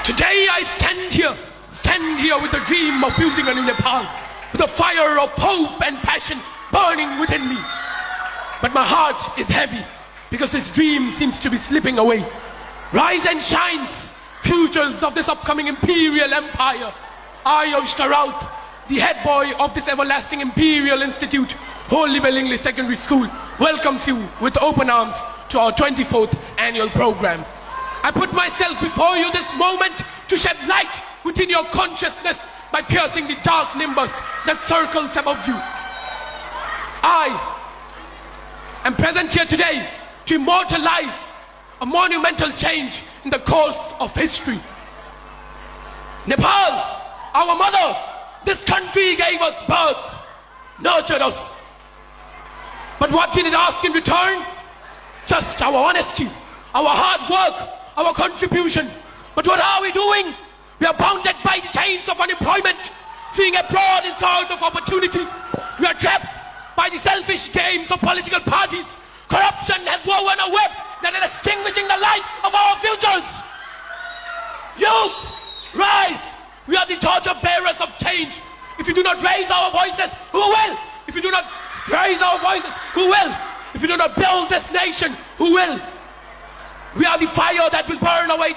Today I stand here with the dream of building a new Nepal, with a fire of hope and passion burning within me. But my heart is heavy because this dream seems to be slipping away. Rise and shines, futures of this upcoming imperial empire. I, Avishkar Raut, the head boy of this everlasting imperial institute, Holy Well English Secondary School, welcomes you with open arms to our 24th annual program. I put myself before you this moment to shed light within your consciousness by piercing the dark nimbus that circles above you. I am present here today to immortalize a monumental change in the course of history. Nepal, our mother, this country gave us birth, nurtured us. But what did it ask in return? Just our honesty, our hard work, our contribution. But what are we doing? We are bounded by the chains of unemployment, fleeing abroad in search of opportunities. We are trapped by the selfish games of political parties. Corruption has woven a web that is extinguishing the light of our futures. Youth, rise! We are the torch bearers of change. If you do not raise our voices, who will? If you do not raise our voices, who will? If you do not build this nation, who will? We are the fire that will burn away the